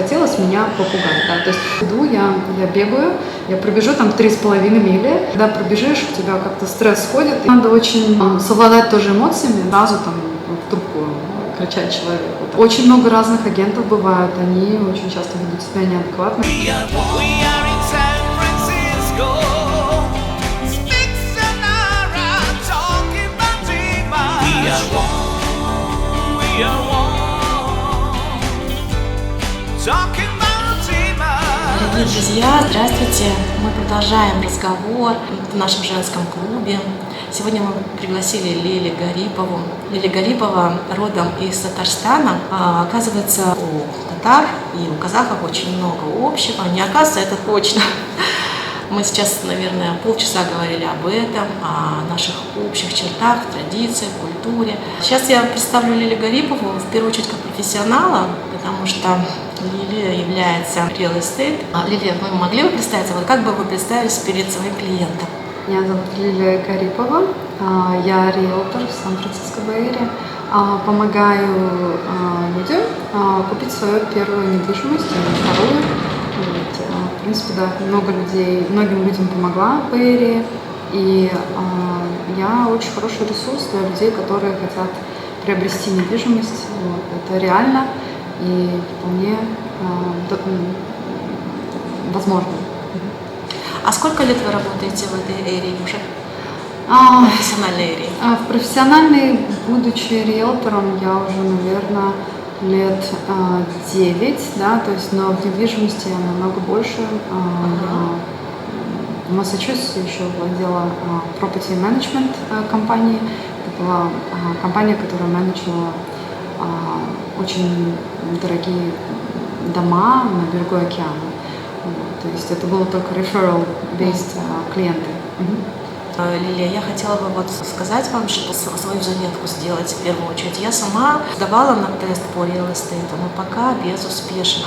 захотелось меня попугать. Да? То есть иду, я бегаю, я пробежу там 3,5 мили. Когда пробежишь, у тебя как-то стресс сходит. И надо очень совладать тоже эмоциями, сразу там в трубку кричать человеку. Очень много разных агентов бывают, они очень часто ведут себя неадекватно. Дорогие друзья, здравствуйте! Мы продолжаем разговор в нашем женском клубе. Сегодня мы пригласили Лили Гарипову. Лили Гарипова родом из Татарстана. Оказывается, у татар и у казахов очень много общего. Не оказывается, это точно. Мы сейчас, наверное, полчаса говорили об этом, о наших общих чертах, традициях, культуре. Сейчас я представлю Лили Гарипову в первую очередь как профессионала, потому что Лилия является real estate. Лилия, вы могли бы представиться, вот как бы вы представились перед своим клиентом? Меня зовут Лилия Гарипова, я риэлтор в Сан-Франциско Бэй-Эре. Помогаю людям купить свою первую недвижимость или вторую. В принципе, да, многим людям помогла в Бэй-Эре. И я очень хороший ресурс для людей, которые хотят приобрести недвижимость. Это реально и вполне возможно. А сколько лет вы работаете в этой эрии уже? В профессиональной эрии? В профессиональной, будучи риэлтором, я уже, наверное, лет 9, да, то есть, но в недвижимости я намного больше. Я в Массачусетсе еще владела property management компанией. Это была компания, которая менеджила очень дорогие дома на берегу океана. То есть это было только referral-based клиенты. Лилия, я хотела бы вот сказать вам, что свою заметку сделать в первую очередь. Я сама сдавала на тест по real estate, но пока безуспешно.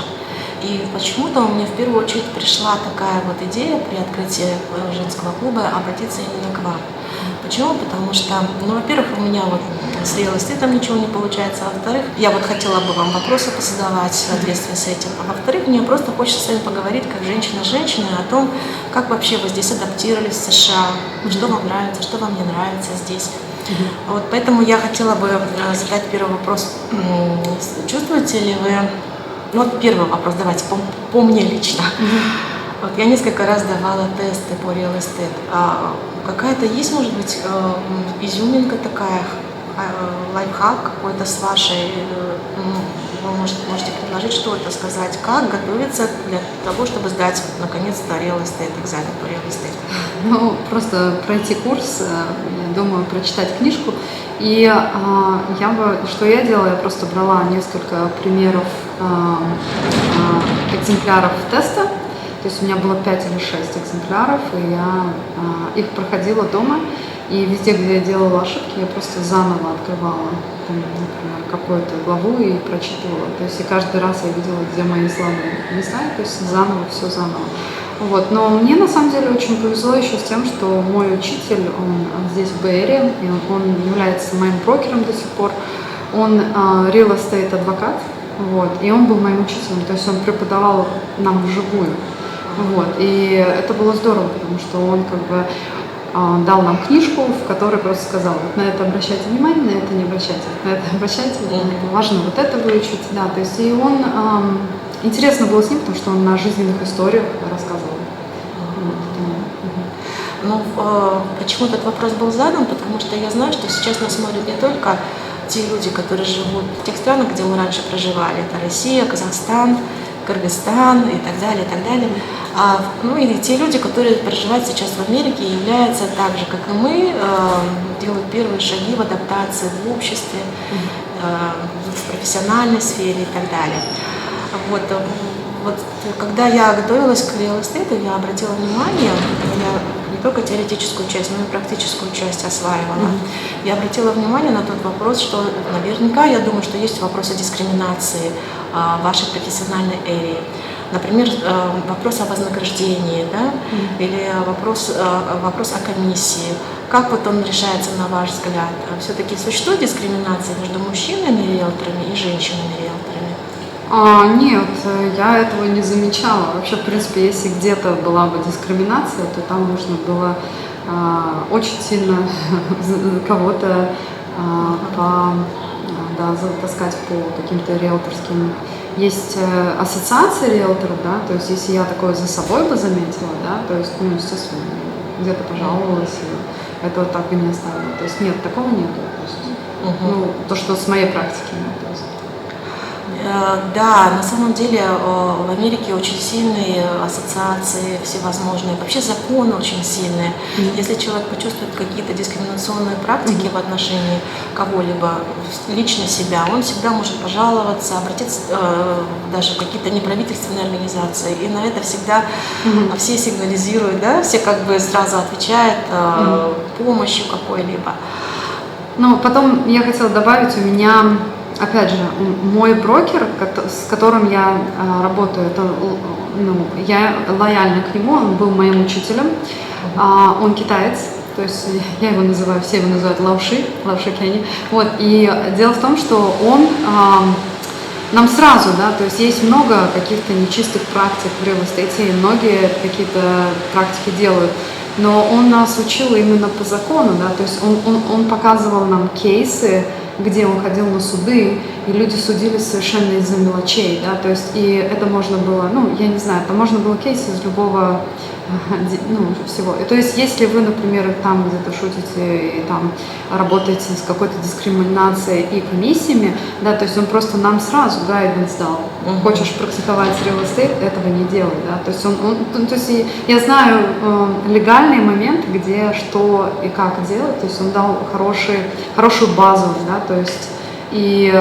И почему-то у меня в первую очередь пришла такая вот идея при открытии женского клуба обратиться именно к вам. Почему? Потому что, во-первых, у меня вот с real estate ничего не получается, а во-вторых, я вот хотела бы вам вопросы позадавать в соответствии с этим, а во-вторых, мне просто хочется с вами поговорить как женщина с женщиной о том, как вообще вы здесь адаптировались в США, что вам нравится, что вам не нравится здесь. Вот поэтому я хотела бы задать первый вопрос. Чувствуете ли вы, вот первый вопрос, давайте, по мне лично. Вот я несколько раз давала тесты по real estate. Какая-то есть, может быть, изюминка такая, лайфхак какой-то с вашей, вы можете предложить что-то, сказать, как готовиться для того, чтобы сдать, наконец-то, real estate, экзамен по real estate? Просто пройти курс, я думаю, прочитать книжку. И что я делала, я просто брала несколько примеров экземпляров теста. То есть у меня было 5 или 6 экземпляров, и я их проходила дома. И везде, где я делала ошибки, я просто заново открывала, например, какую-то главу и прочитывала. То есть и каждый раз я видела, где мои слабые места, то есть все заново. Вот. Но мне на самом деле очень повезло еще с тем, что мой учитель, он здесь в Бэй-Эре, и он является моим брокером до сих пор. Он real estate адвокат, вот, и он был моим учителем, то есть он преподавал нам вживую. Вот. И это было здорово, потому что он как бы дал нам книжку, в которой просто сказал, вот на это обращайте внимание, на это не обращайте, на это обращайте, важно вот это выучить, да, то есть и он, интересно было с ним, потому что он на жизненных историях рассказывал. Почему этот вопрос был задан? Потому что я знаю, что сейчас нас смотрят не только те люди, которые живут в тех странах, где мы раньше проживали, это Россия, Казахстан, Кыргызстан и так далее, и так далее. И те люди, которые проживают сейчас в Америке, являются так же, как и мы, делают первые шаги в адаптации в обществе, в профессиональной сфере и так далее. Вот когда я готовилась к real estate, я обратила внимание, я не только теоретическую часть, но и практическую часть осваивала. Я обратила внимание на тот вопрос, что наверняка, я думаю, что есть вопросы дискриминации в вашей профессиональной эрии. Например, вопрос о вознаграждении, да? Или вопрос о комиссии. Как вот он решается, на ваш взгляд? Все-таки существует дискриминация между мужчинами-риэлторами и женщинами-риэлторами? Нет, я этого не замечала. Вообще, в принципе, если где-то была бы дискриминация, то там нужно было очень сильно кого-то да, затаскать по каким-то риэлторским. Есть ассоциация риэлторов, да, то есть если я такое за собой бы заметила, да, то есть, ну, естественно, где-то пожаловалась, и этого так бы не оставила. То есть нет, такого нет. То есть, ну, то, что с моей практики нет. То есть. Да, на самом деле в Америке очень сильные ассоциации всевозможные, вообще законы очень сильные. Если человек почувствует какие-то дискриминационные практики в отношении кого-либо, лично себя, он всегда может пожаловаться, обратиться даже в какие-то неправительственные организации. И на это всегда все сигнализируют, да, все как бы сразу отвечают помощью какой-либо. Ну, потом я хотела добавить, у меня, опять же, мой брокер, с которым я работаю, это, ну, я лояльна к нему, он был моим учителем, он китаец, то есть я его называю, все его называют Лауши Кенни. Вот, и дело в том, что он нам сразу, да, то есть есть много каких-то нечистых практик в real estate, и многие какие-то практики делают. Но он нас учил именно по закону, да, то есть он показывал нам кейсы, где он ходил на суды, и люди судились совершенно из-за мелочей, да, то есть и это можно было, ну, я не знаю, это можно было кейсы из любого, ну, всего. И, то есть если вы, например, там где-то шутите и там работаете с какой-то дискриминацией и комиссиями, да, то есть он просто нам сразу гайденс дал. Хочешь практиковать real estate, этого не делай, да, то есть то есть я знаю легальные моменты, где что и как делать, то есть он дал хорошую базу, да, то есть и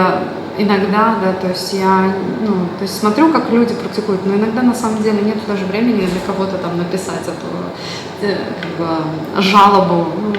иногда, да, то есть я, ну, то есть смотрю, как люди практикуют, но иногда на самом деле нет даже времени для кого-то там написать эту как бы, жалобу, ну,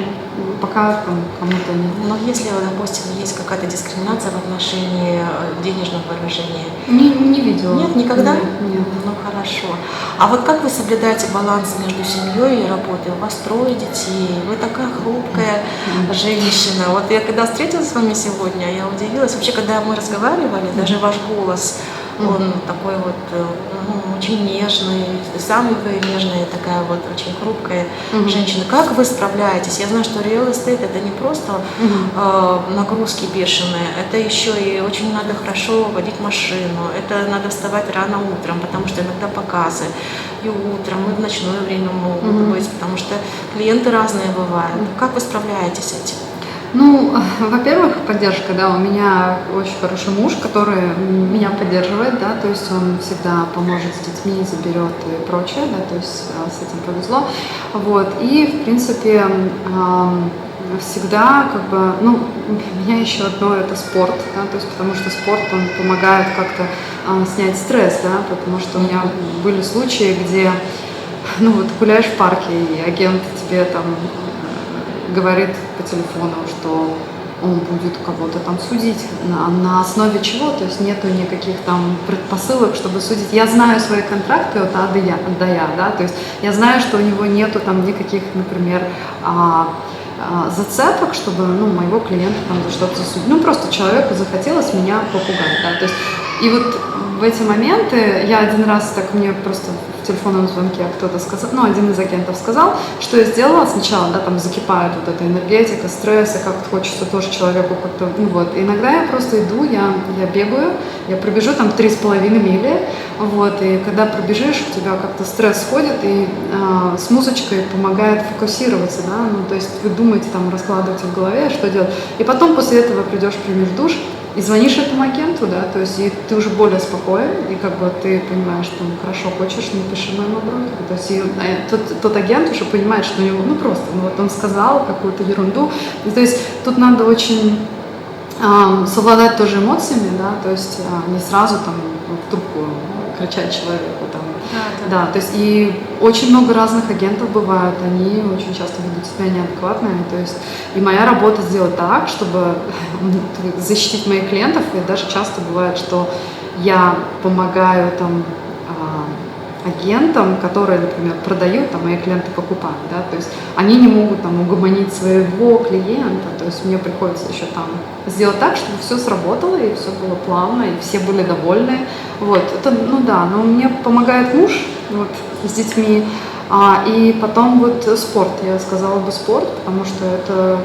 пока там кому-то нет. Но если, допустим, есть какая-то дискриминация в отношении денежного выражения? Не видела. Нет, никогда? Нет. Ну хорошо. А вот как вы соблюдаете баланс между семьей и работой? У вас 3 детей, вы такая хрупкая женщина. Вот я когда встретилась с вами сегодня, я удивилась. Вообще, когда мы разговаривали, даже ваш голос, он такой вот, ну, очень нежный, сами вы нежная, такая вот очень хрупкая женщина. Как вы справляетесь? Я знаю, что real estate это не просто нагрузки бешеные, это еще и очень надо хорошо водить машину, это надо вставать рано утром, потому что иногда показы и утром, и в ночное время могут быть, потому что клиенты разные бывают. Как вы справляетесь с этим? Ну, во-первых, поддержка, да, у меня очень хороший муж, который меня поддерживает, да, то есть он всегда поможет с детьми, заберет и прочее, да, то есть с этим повезло, вот, и, в принципе, всегда, как бы, ну, у меня еще одно это спорт, да, то есть потому что спорт, он помогает как-то снять стресс, да, потому что у меня были случаи, где, ну, вот гуляешь в парке, и агент тебе там говорит по телефону, что он будет кого-то там судить, на основе чего, то есть нету никаких там предпосылок, чтобы судить. Я знаю свои контракты от А до Я, да, то есть я знаю, что у него нету там никаких, например, зацепок, чтобы, ну, моего клиента там за что-то засудить. Ну, просто человеку захотелось меня попугать, да, то есть и вот в эти моменты я один раз так мне просто в телефонном звонке кто-то сказал, ну, один из агентов сказал, что я сделала сначала, да, там закипает вот эта энергетика, стресс, и как-то хочется тоже человеку как-то, ну вот, и иногда я просто иду, я бегаю, я пробежу там 3,5 мили, вот, и когда пробежишь, у тебя как-то стресс сходит, и с музычкой помогает фокусироваться, да, ну, то есть вы думаете, там, раскладываете в голове, что делать, и потом после этого придешь, примешь душ, и звонишь этому агенту, да, то есть и ты уже более спокоен, и как бы ты понимаешь, что, ну, хорошо, хочешь, напиши моему брокеру. То есть и тот агент уже понимает, что у него, ну, просто, ну, вот он сказал какую-то ерунду. И, то есть тут надо очень совладать тоже эмоциями, да, то есть не сразу там в трубку кричать человеку, там. Да, то есть и очень много разных агентов бывают, они очень часто ведут себя неадекватно, то есть и моя работа сделать так, чтобы защитить моих клиентов, и даже часто бывает, что я помогаю там агентам, которые, например, продают, а мои клиенты покупают, да, то есть они не могут там угомонить своего клиента, то есть мне приходится еще там сделать так, чтобы все сработало и все было плавно, и все были довольны, вот, это, ну да, но мне помогает муж, вот, с детьми, и потом вот спорт, я сказала бы спорт, потому что это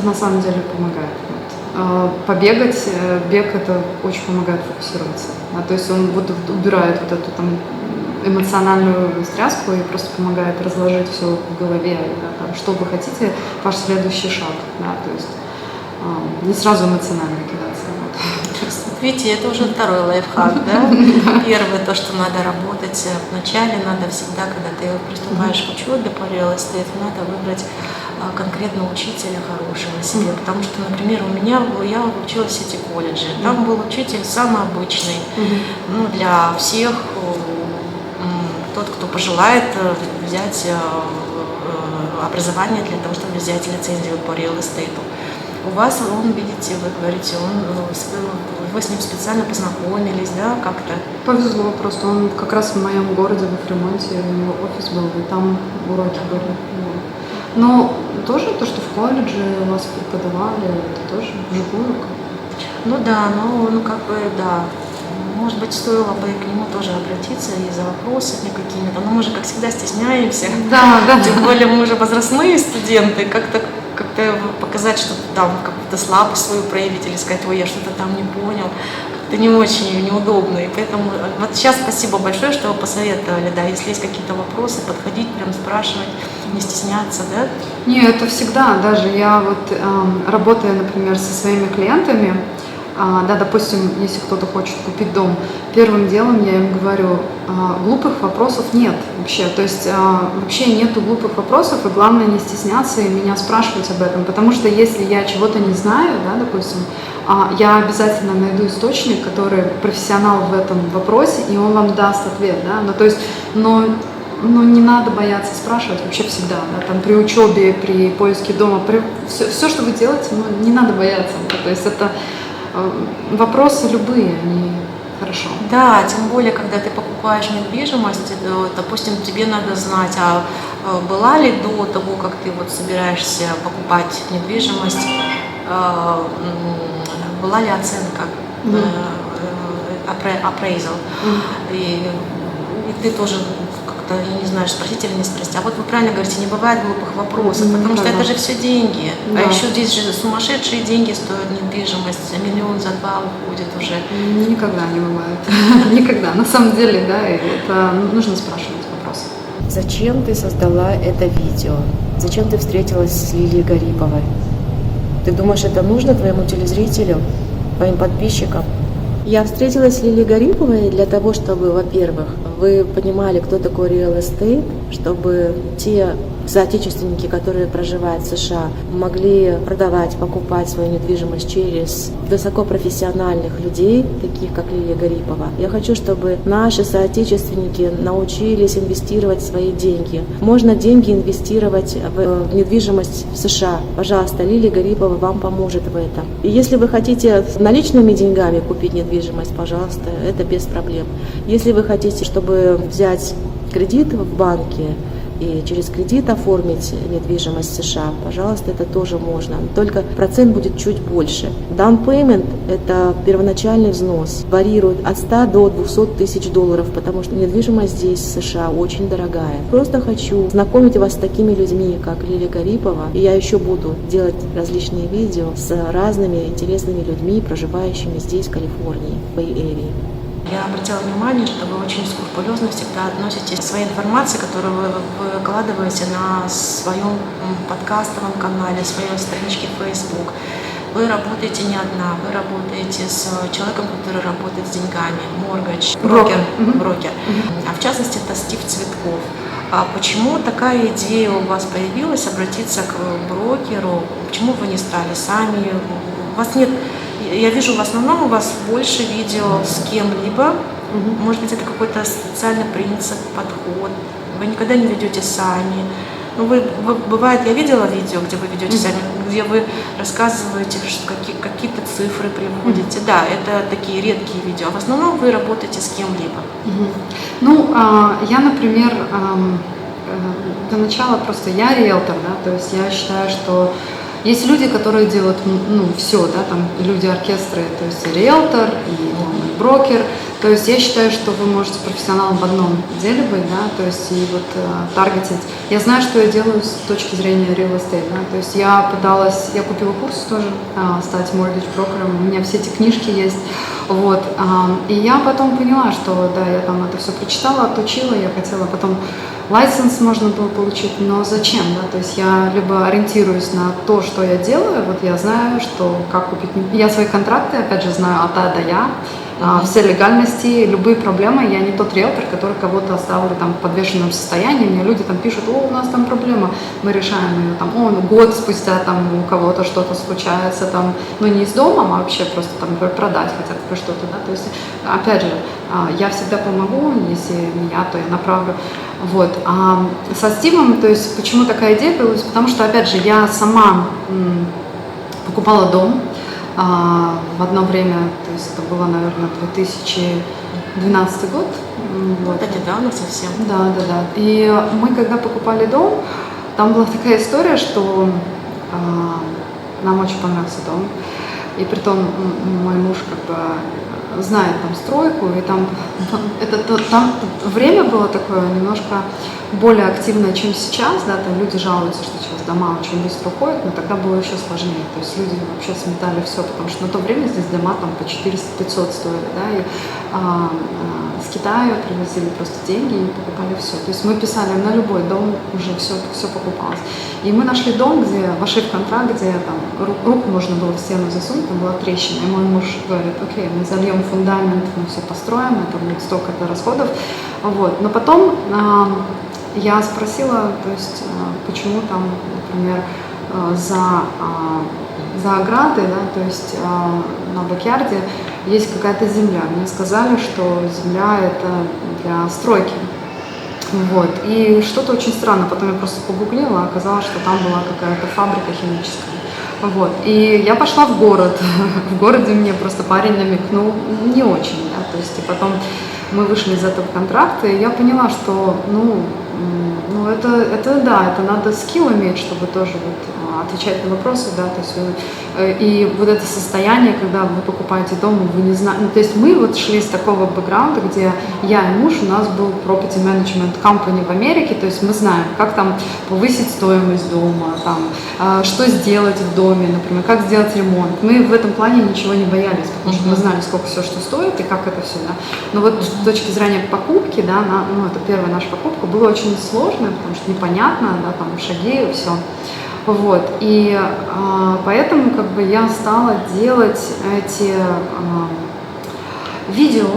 на самом деле помогает. Побегать, бег это очень помогает фокусироваться. То есть он вот убирает вот эту там эмоциональную стряску и просто помогает разложить все в голове, да, там, что вы хотите, ваш следующий шаг. Да, то есть не сразу эмоционально кидаться. Вот. Видите, это уже второй лайфхак, да? Первое, то, что надо работать вначале, надо всегда, когда ты приступаешь к учебе по real estate, надо выбрать конкретно учителя хорошего себе, потому что, например, я училась в сети колледже, там был учитель самый обычный, ну, для всех, тот, кто пожелает взять образование для того, чтобы взять лицензию по real estate. У вас, он, видите, вы говорите, вы с ним специально познакомились, да, как-то? Повезло просто, он как раз в моем городе, во Фримонте, у него офис был, и там уроки были. Но тоже то, что в колледже вас преподавали, это тоже вживую. Ну да, ну как бы, да. Может быть, стоило бы к нему тоже обратиться и за вопросами какими-то. Но мы же, как всегда, стесняемся. Да, да. Тем более мы уже возрастные студенты. Как-то показать, что там какую-то слабость свою проявить или сказать, ой, я что-то там не понял. Это не очень неудобно. И поэтому вот сейчас спасибо большое, что вы посоветовали. Да, если есть какие-то вопросы, подходить, прям спрашивать, не стесняться, да? Нет, это всегда. Даже я вот работаю, например, со своими клиентами, да, допустим, если кто-то хочет купить дом, первым делом я им говорю, глупых вопросов нет вообще, то есть вообще нету глупых вопросов, и главное не стесняться и меня спрашивать об этом, потому что если я чего-то не знаю, да, допустим, я обязательно найду источник, который профессионал в этом вопросе, и он вам даст ответ, да, ну, то есть, но не надо бояться спрашивать вообще всегда, да, там при учебе, при поиске дома, все, что вы делаете, ну, не надо бояться, да, то есть это вопросы любые, они хорошо. Да, тем более, когда ты покупаешь недвижимость, допустим, тебе надо знать, была ли до того, как ты вот собираешься покупать недвижимость, была ли оценка, appraisal, и ты тоже как-то, я не знаю, спросить или не спросить. А вот вы правильно говорите, не бывает глупых вопросов, потому что это же все деньги. Да. А еще здесь же сумасшедшие деньги стоят недвижимость, миллион за 2 уходит уже. Никогда не бывает. Никогда. На самом деле, да, это нужно спрашивать вопросы. Зачем ты создала это видео? Зачем ты встретилась с Лилией Гариповой? Ты думаешь, это нужно твоему телезрителю, твоим подписчикам? Я встретилась с Лилией Гариповой для того, чтобы, во-первых, вы понимали, кто такой real estate, чтобы те соотечественники, которые проживают в США, могли продавать, покупать свою недвижимость через высокопрофессиональных людей, таких как Лилия Гарипова. Я хочу, чтобы наши соотечественники научились инвестировать свои деньги. Можно деньги инвестировать в недвижимость в США. Пожалуйста, Лилия Гарипова вам поможет в этом. И если вы хотите наличными деньгами купить недвижимость, пожалуйста, это без проблем. Если вы хотите, чтобы взять кредит в банке, и через кредит оформить недвижимость в США, пожалуйста, это тоже можно. Только процент будет чуть больше. Down payment – это первоначальный взнос. Варьирует от 100 до 200 тысяч долларов, потому что недвижимость здесь, в США, очень дорогая. Просто хочу знакомить вас с такими людьми, как Лилия Гарипова. И я еще буду делать различные видео с разными интересными людьми, проживающими здесь, в Калифорнии, в Bay Area. Я обратила внимание, что вы очень скрупулезно всегда относитесь к своей информации, которую вы выкладываете на своем подкастовом канале, своей страничке в Facebook. Вы работаете не одна, вы работаете с человеком, который работает с деньгами, mortgage, брокер. А в частности, это Стив Цветков. А почему такая идея у вас появилась, обратиться к брокеру? Почему вы не стали сами? У вас нет... Я вижу, в основном у вас больше видео с кем-либо. Может быть, это какой-то специальный принцип, подход. Вы никогда не ведете сами. Ну, бывает, я видела видео, где вы ведете себя, где вы рассказываете, какие-то цифры приводите. Да, это такие редкие видео. А в основном вы работаете с кем-либо. Ну, я, например, для начала просто я риэлтор, да, то есть я считаю, что есть люди, которые делают, ну, все, да, там люди-оркестры, то есть и риэлтор, и брокер. То есть я считаю, что вы можете профессионалом в одном деле быть, да, то есть и вот таргетить. Я знаю, что я делаю с точки зрения real estate, да, то есть я купила курс тоже, стать mortgage брокером, у меня все эти книжки есть, вот, и я потом поняла, что, да, я там это все прочитала, отучила, я хотела потом лайсенс можно было получить, но зачем, да, то есть я либо ориентируюсь на то, что я делаю, вот я знаю, что, как купить, я свои контракты, опять же, знаю от А до Я, все легальности, любые проблемы, я не тот риэлтор, который кого-то оставлю там в подвешенном состоянии, мне люди там пишут, у нас там проблема, мы решаем ее, там, год спустя там у кого-то что-то случается, там, ну не из дома, а вообще просто там продать хотят что-то, да, то есть, опять же, я всегда помогу, если не я, то я направлю. Вот. А со Стивом, то есть почему такая идея появилась? Потому что, опять же, я сама покупала дом в одно время, то есть это было, наверное, 2012 год. Вот. Это недавно совсем. Да. И мы, когда покупали дом, там была такая история, что нам очень понравился дом. И притом мой муж как бы знает там стройку, и там время было такое немножко более активное, чем сейчас, да, там люди жалуются, что сейчас дома очень быстро уходят, но тогда было еще сложнее, то есть люди вообще сметали все, потому что на то время здесь дома там по 400-500 стоили, да, и с Китая привозили просто деньги и покупали все, то есть мы писали на любой дом, уже все покупалось, и мы нашли дом, где вошли в контракт, где там руку можно было в стену засунуть, там была трещина, и мой муж говорит, окей, мы зальем фундамент, мы все построим, это будет столько-то расходов, вот, но потом я спросила, то есть, почему там, например, за оградой, да, то есть на бэкьярде есть какая-то земля. Мне сказали, что земля это для стройки. Вот. И что-то очень странно. Потом я просто погуглила, оказалось, что там была какая-то фабрика химическая. Вот. И я пошла в город. В городе мне просто парень намекнул не очень, да, то есть и потом мы вышли из этого контракта, и я поняла, что, это надо скилл иметь, чтобы тоже вот отвечать на вопросы, да, то есть и вот это состояние, когда вы покупаете дом, вы не знаете, то есть мы вот шли с такого бэкграунда, где я и муж, у нас был property management company в Америке, то есть мы знаем, как там повысить стоимость дома, там, что сделать в доме, например, как сделать ремонт. Мы в этом плане ничего не боялись, потому что мы знали, сколько все что стоит и как это все, да. Но вот с точки зрения покупки, да, это первая наша покупка, было очень сложно, потому что непонятно, да, там шаги, все. Вот, и поэтому как бы я стала делать эти видео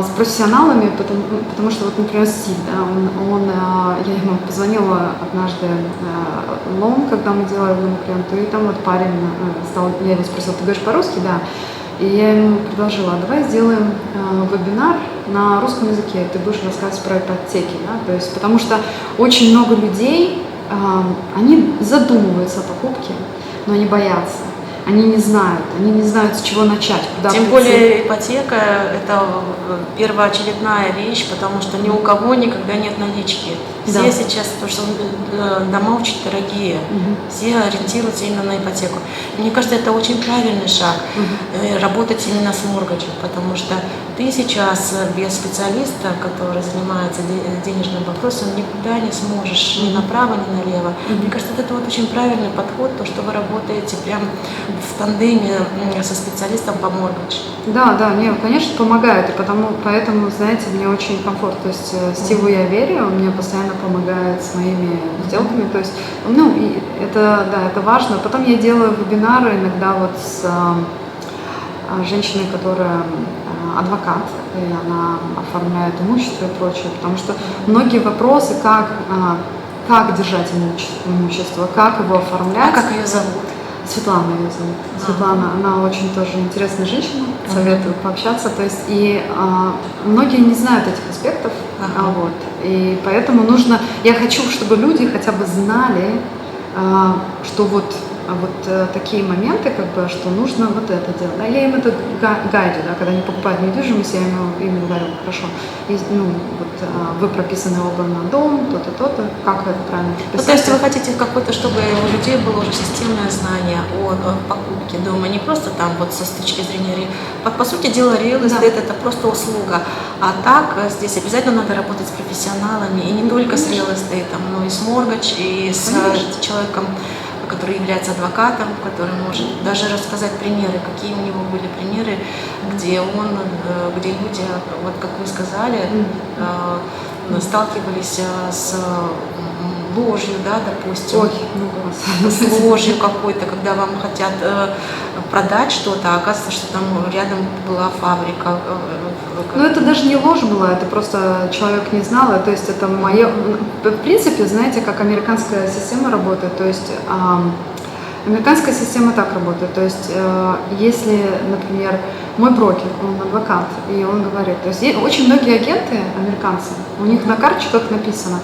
с профессионалами, потому что вот, например, Стив, да, я ему позвонила однажды лом, когда мы делали ему клиенту, и там вот парень я его спросила, ты говоришь по-русски, да, и я ему предложила, давай сделаем вебинар на русском языке, ты будешь рассказывать про ипотеки, да, то есть, потому что очень много людей, они задумываются о покупке, но они боятся. Они не знают, с чего начать, куда Тем прийти. более ипотека – это первоочередная вещь, потому что ни у кого никогда нет налички. Все сейчас, потому что дома очень дорогие, все ориентируются именно на ипотеку. Мне кажется, это очень правильный шаг, работать именно с моргаджем, потому что ты сейчас без специалиста, который занимается денежным вопросом, никуда не сможешь ни направо, ни налево. Мне кажется, это вот очень правильный подход, то, что вы работаете прям в тандеме со специалистом по моргадж. Да, мне, конечно, помогает, и поэтому, знаете, мне очень комфортно. То есть Стиву я верю, он мне постоянно помогает с моими сделками. То есть, и это важно. Потом я делаю вебинары иногда вот с женщиной, которая адвокат, и она оформляет имущество и прочее, потому что многие вопросы, как держать имущество, как его оформлять. А как ее зовут? Светлана ее зовут. Светлана, она очень тоже интересная женщина, советую пообщаться. То есть и многие не знают этих аспектов, вот, и поэтому нужно, я хочу, чтобы люди хотя бы знали, что вот такие моменты, как бы, что нужно вот это делать. Да? Я им это гайду, да, когда они покупают недвижимость, я им говорю, хорошо, вы прописаны оба на дом, то-то, то-то, как это правильно прописать. Ну, то есть вы хотите какое-то, чтобы у людей было уже системное знание о покупке дома, не просто там вот с точки зрения, по сути дела, real estate это просто услуга, а так здесь обязательно надо работать с профессионалами, и не только с real estate, но и с mortgage, и с человеком, который является адвокатом, который может даже рассказать примеры, какие у него были примеры, где люди, вот как вы сказали, сталкивались с ложью, да, допустим, с ложью какой-то, когда вам хотят продать что-то, а оказывается, что там рядом была фабрика. Ну, это даже не ложь была, это просто человек не знал, то есть это мое... В принципе, знаете, как американская система работает, то есть американская система так работает, то есть если, например, мой брокер, он адвокат, и он говорит, то есть очень многие агенты, американцы, у них на карточках написано,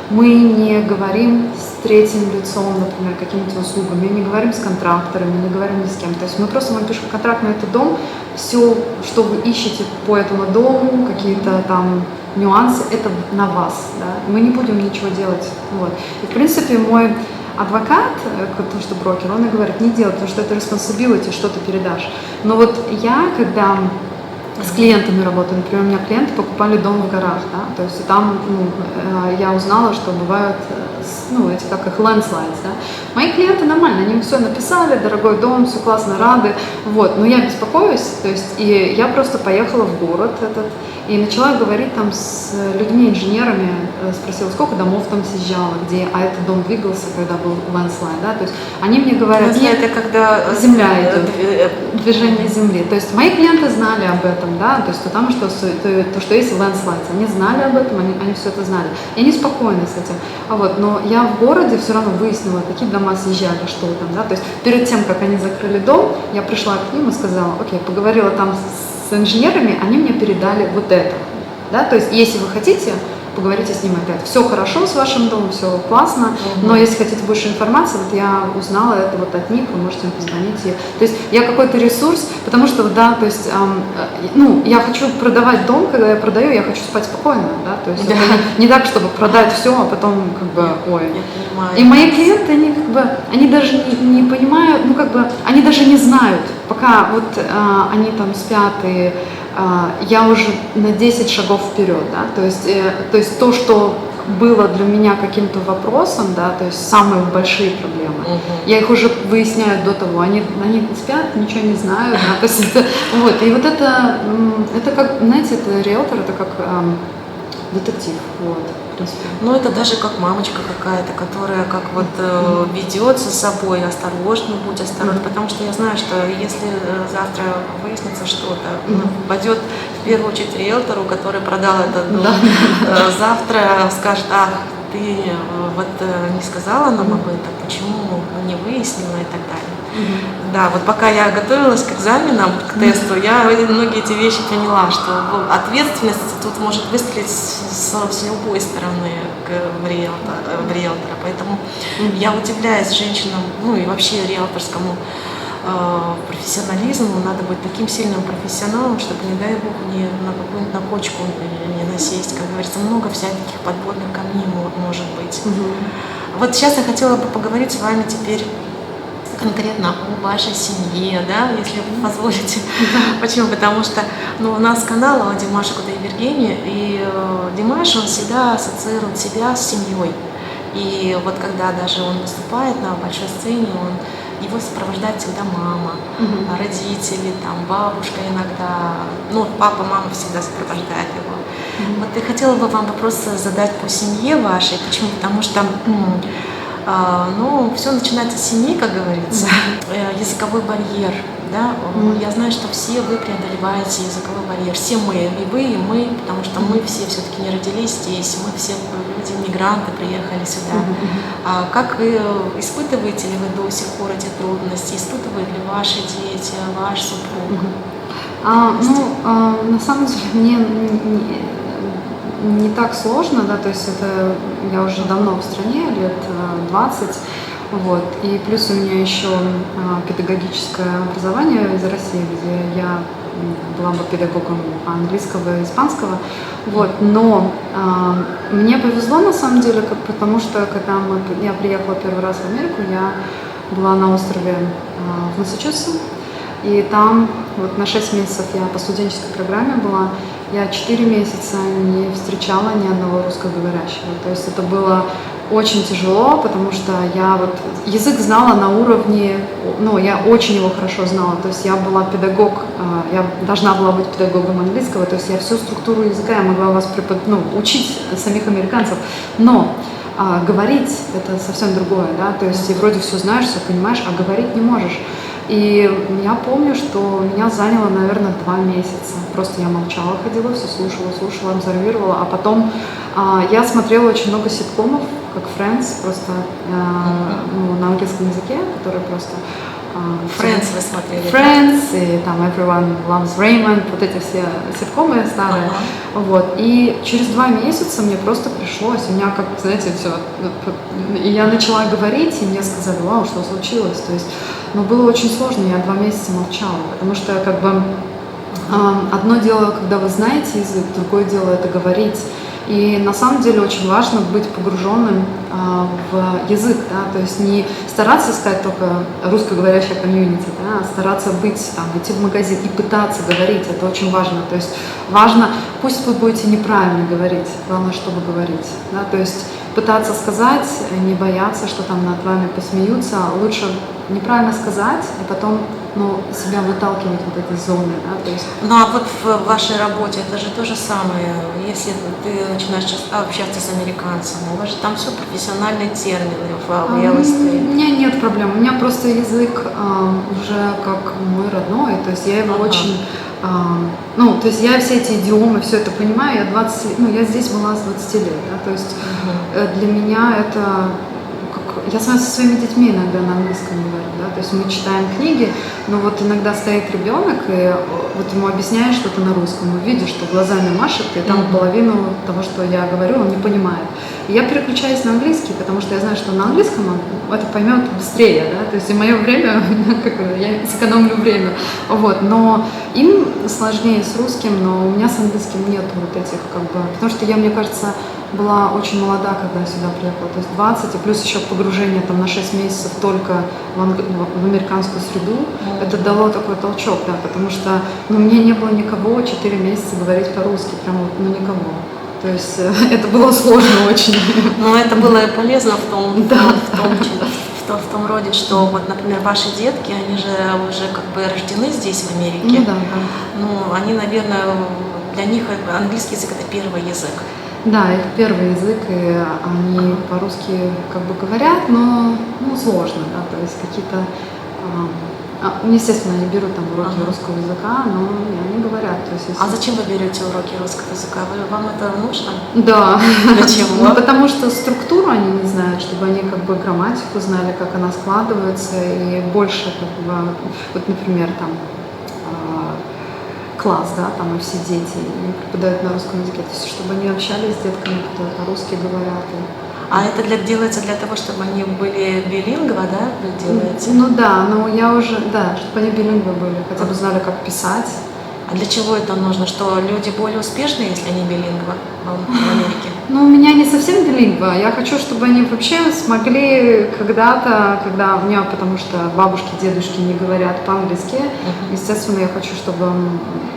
мы не говорим с третьим лицом, например, какими-то услугами, мы не говорим с контракторами, не говорим ни с кем, то есть мы просто вам пишем контракт на этот дом, все, что вы ищете по этому дому, какие-то там нюансы, это на вас, да? Мы не будем ничего делать, вот. И, в принципе, мой адвокат, потому что брокер, он и говорит, не делай, потому что это responsibility, что ты передашь. Но вот я, когда с клиентами работаю, например, у меня клиенты покупали дом в горах, да, то есть там я узнала, что бывают, эти как их landslides, да. Мои клиенты нормально, они все написали, дорогой дом, все классно, рады, вот, но я беспокоюсь, то есть, и я просто поехала в город этот, и начала говорить там с людьми, инженерами, спросила, сколько домов там съезжало, а этот дом двигался, когда был landslide, да, то есть они мне говорят, нет, это когда земля идет, движение земли, то есть мои клиенты знали об этом, да, то есть то, что есть landslide, они знали об этом, они все это знали, и они спокойны с этим, но я в городе все равно выяснила, какие дома съезжали, что там, да, то есть перед тем, как они закрыли дом, я пришла к ним и сказала, окей, поговорила там с инженерами, они мне передали вот это, да, то есть если вы хотите, поговорите с ним опять. Все хорошо с вашим домом, все классно, но если хотите больше информации, вот я узнала это вот от них, вы можете им позвонить. То есть я какой-то ресурс, потому что, да, то есть, я хочу продавать дом, когда я продаю, я хочу спать спокойно, да, то есть не так, чтобы продать все, а потом, И мои клиенты, они даже не понимают, они даже не знают, пока вот они там спят и я уже на 10 шагов вперед, да, то есть то, что было для меня каким-то вопросом, да, то есть самые большие проблемы, я их уже выясняю до того, они спят, ничего не знают, да, то есть и вот это как, знаете, это риэлтор, это как детектив, вот. Ну, это даже как мамочка какая-то, которая как ведет за собой, осторожно, будь осторожна, потому что я знаю, что если завтра выяснится что-то, попадет в первую очередь риэлтору, который продал этот дом, завтра скажет, ты не сказала нам об этом, почему не выяснила и так далее. Да, вот пока я готовилась к экзаменам, к тесту, я многие эти вещи поняла, что ответственность тут может выстрелить с любой стороны в риэлтора. Поэтому я удивляюсь женщинам, и вообще риэлторскому профессионализму. Надо быть таким сильным профессионалом, чтобы, не дай бог, не на какую-нибудь кочку не насесть. Как говорится, много всяких подводных камней может быть. Вот сейчас я хотела бы поговорить с вами теперь конкретно о вашей семье, да, если вы позволите. Почему? Потому что у нас канал о Димаше Кудайбергене, и Димаш, он всегда ассоциирует себя с семьей. И вот когда даже он выступает на большой сцене, его сопровождает всегда мама, родители, там, бабушка иногда, папа, мама всегда сопровождает его. Вот я хотела бы вам вопрос задать по семье вашей. Почему? Потому что Ну, все начинается с семьи, как говорится. Языковой барьер, да, я знаю, что все вы преодолеваете языковой барьер, все мы, и вы, и мы, потому что мы все все-таки не родились здесь, мы все люди, мигранты, приехали сюда. Как испытываете ли вы до сих пор эти трудности, испытывают ли ваши дети, ваш супруг? На самом деле мне не так сложно, да, то есть это я уже давно в стране, лет 20, вот, и плюс у меня еще педагогическое образование из России, где я была бы педагогом английского и испанского, вот, но мне повезло на самом деле, потому что когда я приехала первый раз в Америку, я была на острове в Массачусетсе, и там вот на 6 месяцев я по студенческой программе была, я 4 месяца не встречала ни одного русскоговорящего. То есть это было очень тяжело, потому что я вот язык знала на уровне, ну, я очень его хорошо знала. То есть я была педагог, я должна была быть педагогом английского, то есть я всю структуру языка я могла вас учить самих американцев. Но говорить это совсем другое, да, то есть и вроде все знаешь, все понимаешь, а говорить не можешь. И я помню, что меня заняло, наверное, 2 месяца. Просто я молчала, ходила, все слушала, обсервировала. А потом я смотрела очень много ситкомов, как Friends, просто на английском языке, которые просто... Friends вы смотрели? Friends, и там Everyone Loves Raymond, вот эти все ситкомы старые. Вот. И через 2 месяца мне просто пришлось, у меня как, знаете, все. И я начала говорить, и мне сказали, вау, что случилось. То есть, но было очень сложно, я 2 месяца молчала, потому что как бы одно дело, когда вы знаете язык, другое дело это говорить. И на самом деле очень важно быть погруженным в язык, да, то есть не стараться искать только русскоговорящее комьюнити, да, а стараться быть, там, идти в магазин и пытаться говорить, это очень важно. То есть важно, пусть вы будете неправильно говорить, главное, чтобы говорить, да, то есть пытаться сказать, не бояться, что там над вами посмеются, лучше неправильно сказать, и потом себя выталкивать вот этой зоны, да, то есть... Ну а вот в вашей работе это же то же самое, если ты начинаешь общаться с американцем, у вас же там все профессиональные термины в real estate. У меня нет проблем, у меня просто язык уже как мой родной, то есть я его очень... то есть я все эти идиомы, все это понимаю, я здесь была с 20 лет, да, то есть для меня это... Я со своими детьми иногда на английском говорю, да, то есть мы читаем книги, но вот иногда стоит ребенок, и вот ему объясняешь что-то на русском, и видишь, что глазами машет, и там половину того, что я говорю, он не понимает. И я переключаюсь на английский, потому что я знаю, что на английском он это поймет быстрее, да, то есть и мое время, я сэкономлю время, вот, но им сложнее с русским, но у меня с английским нет вот этих, потому что я, мне кажется, была очень молода, когда я сюда приехала, то есть 20, и плюс еще погружение там на 6 месяцев только в американскую среду, это дало такой толчок, да, потому что, мне не было никого 4 месяца говорить по-русски, прям никого. То есть это было сложно очень. Но это было полезно в том роде, что вот, например, ваши детки, они же уже как бы рождены здесь, в Америке. Они, наверное, для них английский язык это первый язык. Да, их первый язык, и они по-русски как бы говорят, но сложно, да, то есть какие-то, естественно, они берут там уроки русского языка, но они говорят. То есть, если... А зачем вы берете уроки русского языка? Вам это нужно? Да. Для чего? Потому что структуру они не знают, чтобы они как бы грамматику знали, как она складывается, и больше как бы, вот, например, там, класс, да, там и все дети и преподают на русском языке, то есть чтобы они общались с детками, которые по-русски говорят. А это делается для того, чтобы они были билингва, да, вы делаете? Чтобы они билингвы были, хотя бы знали, как писать. А для чего это нужно? Что люди более успешны, если они билингва в Америке? У меня не совсем билингва. Я хочу, чтобы они вообще смогли когда-то, потому что бабушки, дедушки не говорят по-английски, естественно, я хочу, чтобы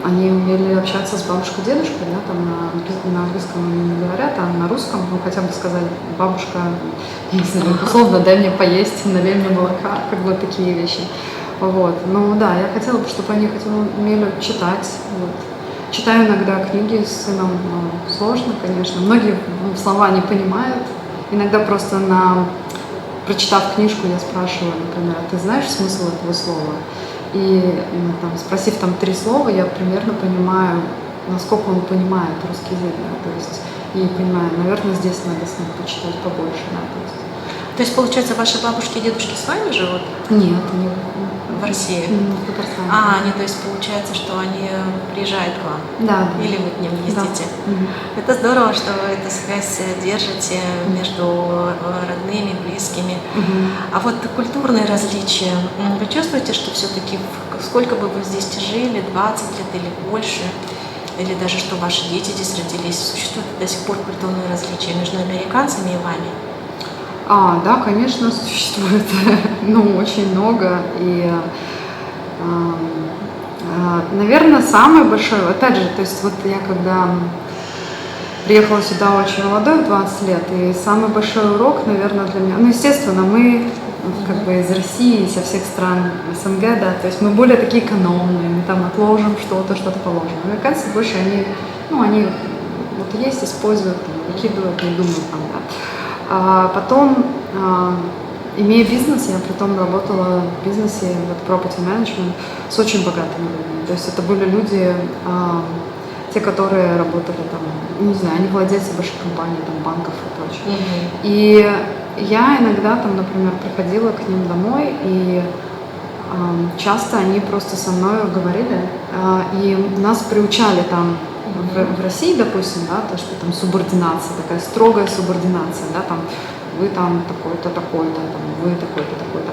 они умели общаться с бабушкой, дедушкой, да, там на английском они не говорят, а на русском, хотя бы сказать, бабушка, я не знаю, условно, дай мне поесть, налей мне молока, как бы такие вещи. Вот. Я хотела бы, чтобы они хотя бы умели читать. Вот. Читаю иногда книги с сыном, сложно, конечно. Многие слова не понимают. Иногда просто прочитав книжку, я спрашиваю, например, а ты знаешь смысл этого слова? И там, спросив там 3 слова, я примерно понимаю, насколько он понимает русский язык, да, то есть, и понимаю, наверное, здесь надо с ним почитать побольше, да, то есть. То есть, получается, ваши бабушки и дедушки с вами живут Нет, они в России? в Татарстане. Они, то есть, получается, что они приезжают к вам? Да. Или вы к ним ездите? Да. Мгм. Это здорово, что вы эту связь держите между родными, близкими. Мгм. А вот культурные различия, вы чувствуете, что все-таки сколько бы вы здесь жили, 20 лет или больше, или даже что ваши дети здесь родились, существуют до сих пор культурные различия между американцами и вами? Да, конечно, существует, ну, очень много. И, наверное, самый большой, опять же, то есть вот я когда приехала сюда очень молодой, в 20 лет, и самый большой урок, наверное, для меня, ну, естественно, мы как бы из России, со всех стран СНГ, да, то есть мы более такие экономные, мы там отложим что-то положим. Американцы больше, они вот есть, используют, там, выкидывают, не думают там, да. Потом, имея бизнес, я притом работала в бизнесе, вот property management, с очень богатыми людьми. То есть это были люди, те, которые работали там, не знаю, они владельцы больших компаний, там, банков и прочее. И я иногда там, например, приходила к ним домой, и часто они просто со мной говорили, и нас приучали там в России, допустим, да, то, что там субординация, такая строгая субординация, да, там вы там такой-то, такой-то, там, вы такой-то, такой-то.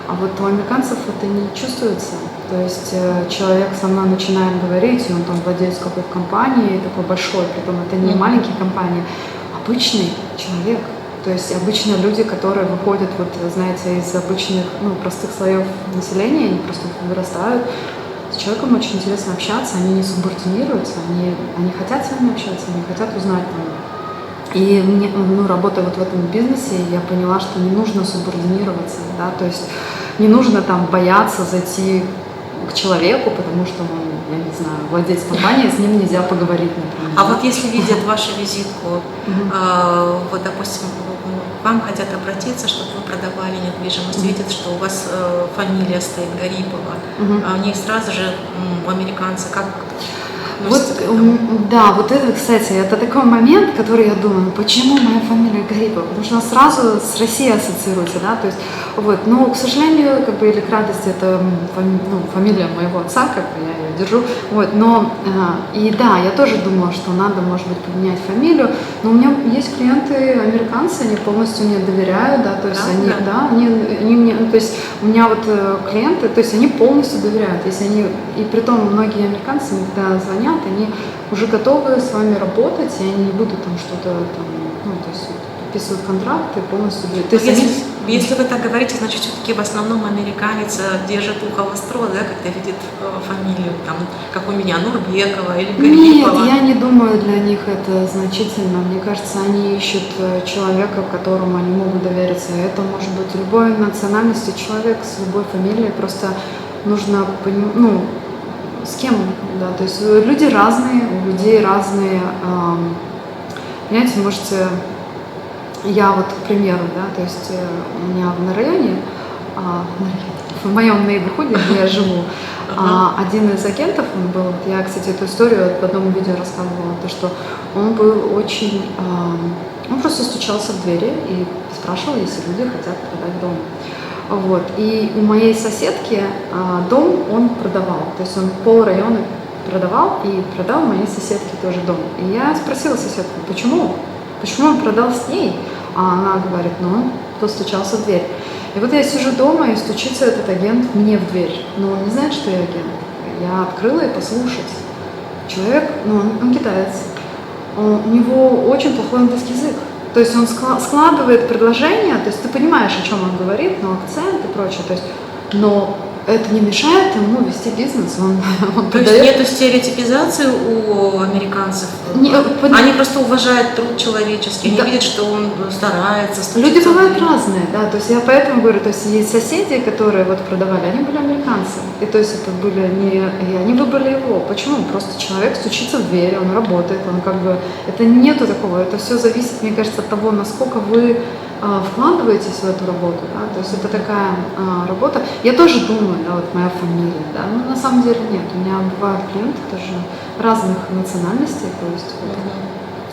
А вот у американцев это не чувствуется. То есть человек со мной начинает говорить, и он там владелец какой-то компании, такой большой, притом это не маленькие компании, обычный человек. То есть обычно люди, которые выходят, вот, знаете, из обычных, ну, простых слоев населения, они просто вырастают. С человеком очень интересно общаться, они не субординируются, они хотят с вами общаться, они хотят узнать. И мне, ну, работая вот в этом бизнесе, я поняла, что не нужно субординироваться, да, то есть не нужно там бояться зайти к человеку, потому что он, я не знаю, владелец компании, с ним нельзя поговорить, например. А вот если видят вашу визитку, вот, допустим, к вам хотят обратиться, чтобы вы продавали недвижимость, видят, что у вас фамилия стоит Гарипова, а у них сразу же американцы как вот, да, вот это, кстати, это такой момент, который я думаю, почему моя фамилия Гарипова? Потому что она сразу с Россией ассоциируется, да, то есть, вот, но, к сожалению, как бы, или к радости, это фамилия моего отца, как бы, я ее держу, вот, но, и да, я тоже думала, что надо, может быть, поменять фамилию, но у меня есть клиенты американцы, они полностью мне доверяют, да, то есть, они мне, то есть, у меня вот клиенты, то есть, они полностью доверяют, если они, и притом многие американцы, когда звонят, они уже готовы с вами работать, и они не будут там что-то там, ну, то есть подписывают контракты полностью. То есть если вы так говорите, значит, все-таки в основном американец держит ухо востро, да, когда видит фамилию, там, как у меня, Нурбекова или Гарипова. Нет, я не думаю, для них это значительно. Мне кажется, они ищут человека, которому они могут довериться. Это может быть любой национальности человек с любой фамилией, просто нужно понимать, ну, с кем, да, то есть люди разные, у людей разные, понимаете, можете, я вот, к примеру, да, то есть у меня на районе, в моем нейборхуде, где я живу, один из агентов, он был, я, кстати, эту историю в одном видео рассказывала, то, что он был очень, он просто стучался в двери и спрашивал, если люди хотят продать дом. Вот. И у моей соседки дом он продавал, то есть он полрайона продавал и продал моей соседке тоже дом. И я спросила соседку, почему он продал с ней? А она говорит, ну он постучался в дверь. И вот я сижу дома, и стучится этот агент мне в дверь. Но он не знает, что я агент. Я открыла и послушать. Человек, ну он китаец, у него очень плохой английский язык. То есть он складывает предложения, то есть ты понимаешь, о чем он говорит, но акцент и прочее. То есть, но это не мешает ему вести бизнес. Он То есть нету стереотипизации у американцев? Они просто уважают труд человеческий, они видят, что он старается. Люди бывают разные, да, то есть я поэтому говорю, то есть есть соседи, которые вот продавали, они были американцы, и то есть это были не, и они выбрали его. Почему? Просто человек стучится в дверь, он работает, он как бы, это нету такого, это все зависит, мне кажется, от того, насколько вы вкладываетесь в эту работу, да, то есть это такая работа. Я тоже думаю, да, вот моя фамилия, да, но на самом деле нет. У меня бывают клиенты тоже разных национальностей, то есть вот,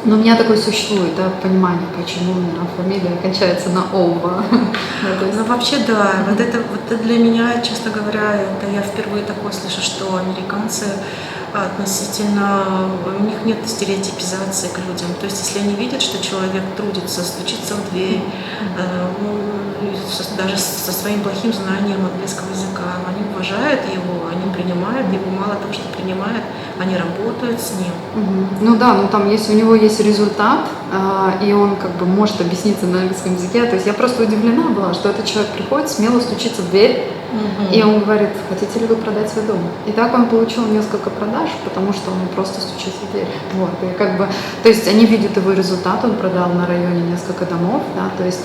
но у меня такое существует, да, понимание, почему у меня фамилия кончается на «ова». Ну вообще да, вот это для меня, честно говоря, это я впервые такое слышу, что американцы относительно, у них нет стереотипизации к людям. То есть если они видят, что человек трудится, стучится в дверь, даже со своим плохим знанием английского языка, они уважают его, они принимают его, мало того, что принимают, они работают с ним. Ну да, ну там если у него есть результат, и он как бы может объясниться на английском языке, то есть я просто удивлена была, что этот человек приходит, смело стучится в дверь, и он говорит: хотите ли вы продать свой дом? И так он получил несколько продаж, потому что он просто стучится в дверь. Вот, и как бы, то есть они видят его результат, он продал на районе несколько домов, да, то есть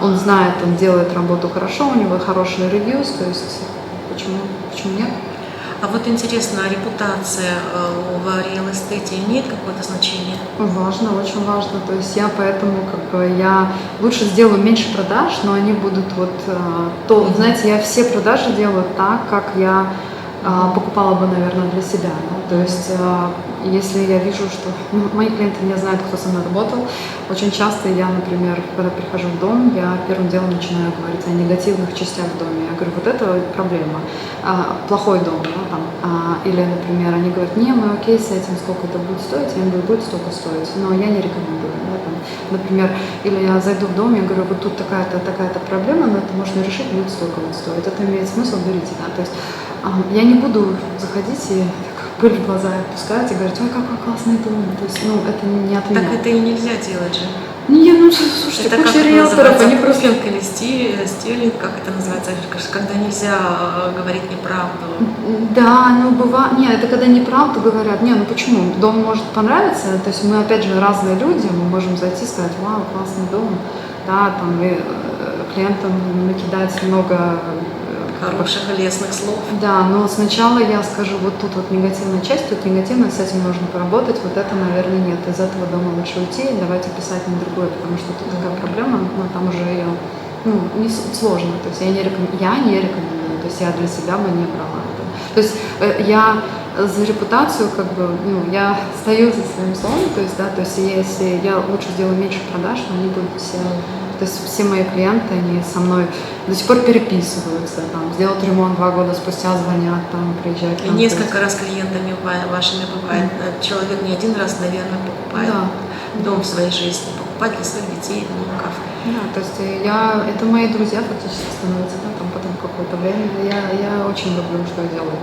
он знает, он делает работу хорошо, у него хорошие ревьюс, то есть почему нет? А вот интересно, а репутация в real estate имеет какое-то значение? Важно, очень важно. То есть я поэтому как бы я лучше сделаю меньше продаж, но они будут вот знаете, я все продажи делаю так, как я покупала бы, наверное, для себя. Да? То есть если я вижу, что мои клиенты не знают, кто со мной работал, очень часто я, например, когда прихожу в дом, я первым делом начинаю говорить о негативных частях в доме. Я говорю: вот это проблема, плохой дом, да, там. Или, например, они говорят: не, мы окей с этим, сколько это будет стоить, я им говорю: будет столько стоить, но я не рекомендую. Да, там. Например, или я зайду в дом, я говорю: вот тут такая-то, такая-то проблема, но это можно решить, будет столько вот стоить. Это имеет смысл, берите. Да? То есть я не буду заходить и пыль в глаза отпускать и говорить: ой, какой классный дом. То есть, это не от меня. Так это и нельзя делать же. Слушайте, это куча риэлторов, они просто... или стилинг, как это называется, когда нельзя говорить неправду. Да, бывает. Нет, это когда неправду говорят. Почему? Дом может понравиться, то есть мы, опять же, разные люди, мы можем зайти и сказать: вау, классный дом, да, там, и клиентам накидать много хороших лестных слов. Да, но сначала я скажу: вот тут вот негативная часть, тут негативная, с этим нужно поработать, вот это, наверное, нет, из этого дома лучше уйти, давайте писать на другое, потому что тут такая проблема, но там уже ее, не сложно, то есть я не рекомендую, то есть я для себя бы не брала это. То есть я за репутацию, как бы, я стою за своим словом, то есть, да, то есть если я лучше сделаю меньше продаж, но они будут все... То есть все мои клиенты, они со мной до сих пор переписываются, там, сделают ремонт 2 года спустя, звонят, там, приезжают. И несколько раз клиентами вашими бывает. Человек не один раз, наверное, покупает дом в своей жизни, покупает для своих детей, внуков. Да, то есть это мои друзья фактически становятся, да, там потом какое-то время. Я очень люблю, что я делаю.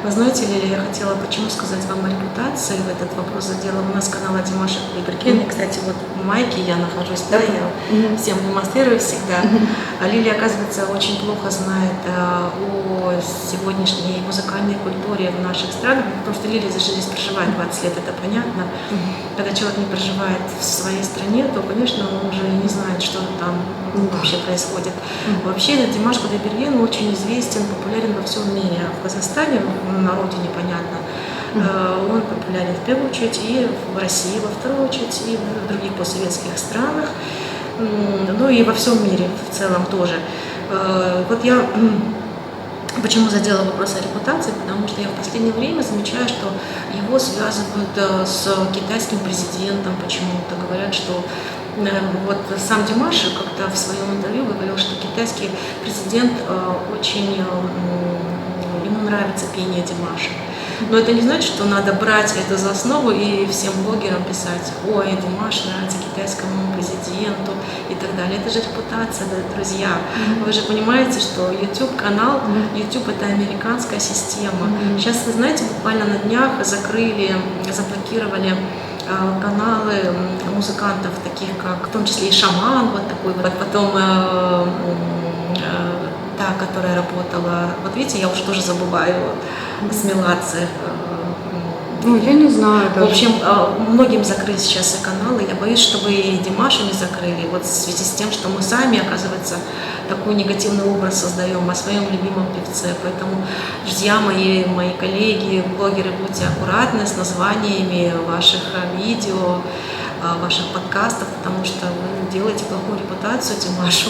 Вы знаете, Лилия, я хотела почему сказать вам о репутации, в этот вопрос задела. У нас канал Димаша Кулиберген. Кстати, вот в майке я нахожусь, да, я всем демонстрирую всегда. А Лилия, оказывается, очень плохо знает о сегодняшней музыкальной культуре в наших странах, потому что Лилия здесь проживает 20 лет, это понятно. Когда человек не проживает в своей стране, то, конечно, он уже не знает, что там вообще происходит. Вообще, Димаш Кулиберген очень известен, популярен во всем мире. В Казахстане, на родине, понятно, он популярен в первую очередь и в России, во вторую очередь, и в других постсоветских странах, и во всем мире в целом тоже. Вот я почему задела вопрос о репутации, потому что я в последнее время замечаю, что его связывают с китайским президентом почему-то. Говорят, что вот сам Димаш как-то в своем интервью говорил, что китайский президент ему нравится пение Димаша. Но это не значит, что надо брать это за основу и всем блогерам писать: ой, Димаш нравится китайскому президенту и так далее. Это же репутация, да, друзья. Вы же понимаете, что YouTube-канал, YouTube — это американская система. Сейчас, вы знаете, буквально на днях заблокировали каналы музыкантов, таких как, в том числе и Шаман, вот такой вот, потом та, которая работала, вот видите, я уже тоже забываю, Смеладзе. Я не знаю даже. В общем, многим закрыли сейчас и каналы. Я боюсь, чтобы и Димаша не закрыли. Вот в связи с тем, что мы сами, оказывается, такой негативный образ создаем о своем любимом певце. Поэтому, друзья мои коллеги, блогеры, будьте аккуратны с названиями ваших видео. ваших подкастов, потому что вы делаете плохую репутацию Димашу.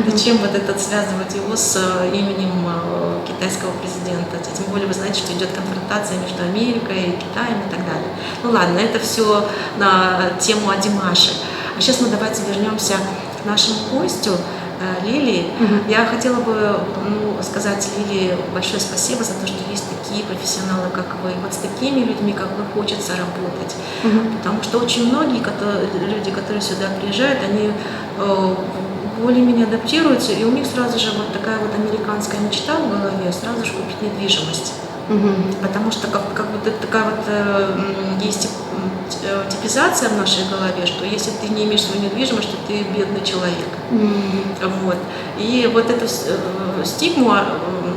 Зачем вот этот связывать его с именем китайского президента? Тем более вы знаете, что идет конфронтация между Америкой, Китаем и так далее. Ну ладно, это все на тему о Димаше. А сейчас мы давайте вернемся к нашему гостю, Лилии. Я хотела бы сказать Лилии большое спасибо за то, что есть такие профессионалы, как вы. Вот с такими людьми, как вы, хочется работать. Потому что очень многие люди, которые сюда приезжают, они более-менее адаптируются, и у них сразу же вот такая вот американская мечта в голове, сразу же купить недвижимость. Потому что как бы такая вот есть типизация в нашей голове, что если ты не имеешь свою недвижимость, то ты бедный человек. Вот. И вот эту стигму,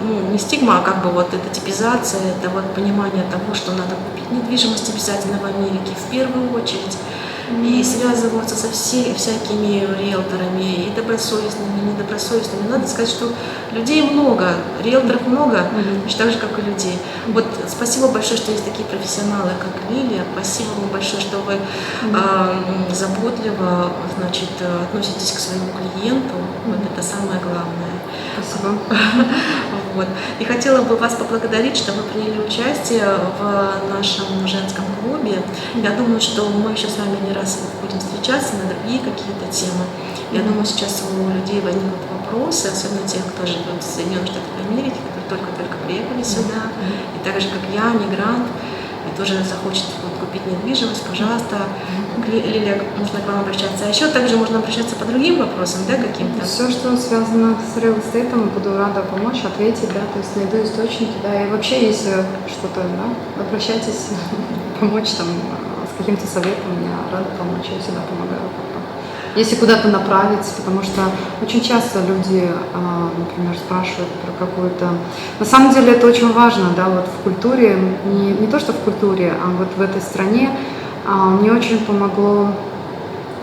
ну не стигма, а как бы вот эта типизация, это вот понимание того, что надо купить недвижимость обязательно в Америке в первую очередь. И связываться со всякими риэлторами, и добросовестными, и недобросовестными. Надо сказать, что людей много, риэлторов много, точно так же, как и людей. Вот спасибо большое, что есть такие профессионалы, как Лилия. Спасибо вам большое, что вы заботливо, значит, относитесь к своему клиенту. Вот это самое главное. Спасибо. Вот. И хотела бы вас поблагодарить, что вы приняли участие в нашем женском клубе. Я думаю, что мы еще с вами не раз будем встречаться на другие какие-то темы. Я думаю, сейчас у людей возникнут вопросы, особенно тех, кто живет в Соединенных Штатах Америки, которые только-только приехали сюда, и так же, как я, мигрант, и тоже захочет купить недвижимость, пожалуйста, Лилия, можно к вам обращаться. А еще также можно обращаться по другим вопросам, да, каким-то? Все, что связано с real estate, буду рада помочь, ответить, да, то есть найду источники, да, и вообще, если что-то, да, обращайтесь, помочь там с каким-то советом, я рада помочь, я всегда помогаю. Если куда-то направить, потому что очень часто люди, например, спрашивают про какую-то... На самом деле это очень важно, да, вот в культуре, не то что в культуре, а вот в этой стране мне очень помогло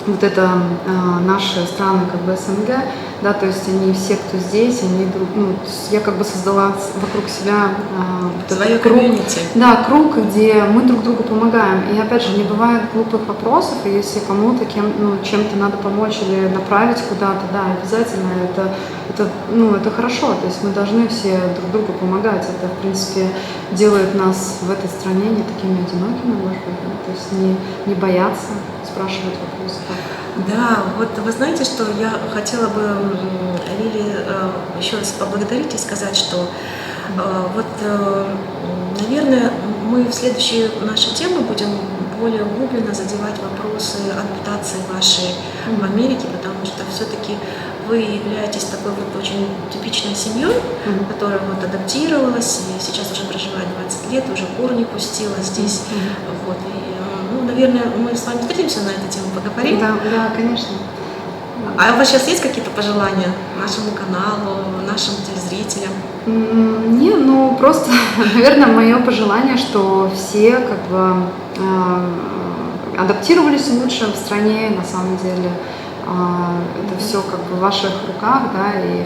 вот это наши страны, как бы СНГ, да, то есть они все, кто здесь, они я как бы создала вокруг себя свою круг, комьюнити. да, круг, где мы друг другу помогаем. И опять же, не бывает глупых вопросов, и если кому-то чем-то надо помочь или направить куда-то, да, обязательно это хорошо. То есть мы должны все друг другу помогать. Это, в принципе, делает нас в этой стране не такими одинокими, может быть, да? То есть не бояться спрашивать вопросы. Да, вот вы знаете, что я хотела бы Лили еще раз поблагодарить и сказать, что вот, наверное, мы в следующей нашей теме будем более углубленно задевать вопросы адаптации вашей в Америке, потому что все-таки вы являетесь такой вот очень типичной семьей, которая вот адаптировалась и сейчас уже проживает 20 лет, уже корни пустила здесь. Вот, и, наверное, мы с вами встретимся на эту тему, поговорим. Да, конечно. А у вас сейчас есть какие-то пожелания нашему каналу, нашим телезрителям? Не, просто, наверное, мое пожелание, что все как бы адаптировались лучше в стране, на самом деле. Это все как бы в ваших руках, да, и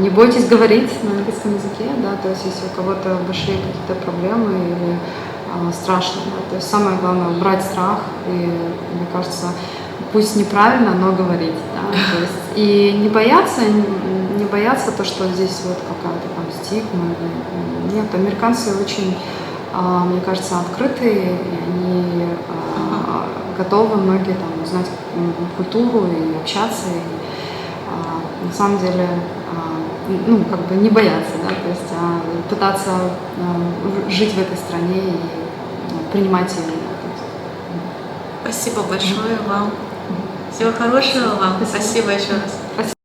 не бойтесь говорить на английском языке, да, то есть если у кого-то большие какие-то проблемы или страшно, да, то есть самое главное убрать страх, и мне кажется, пусть неправильно, но говорить, да, то есть и не бояться то, что здесь вот какая-то там стигма, нет, американцы очень, мне кажется, открытые, и они готовы многие там узнать культуру и общаться, и на самом деле, как бы не бояться, да, то есть пытаться жить в этой стране и принимать ее. Спасибо большое вам. Всего хорошего вам. Спасибо еще раз.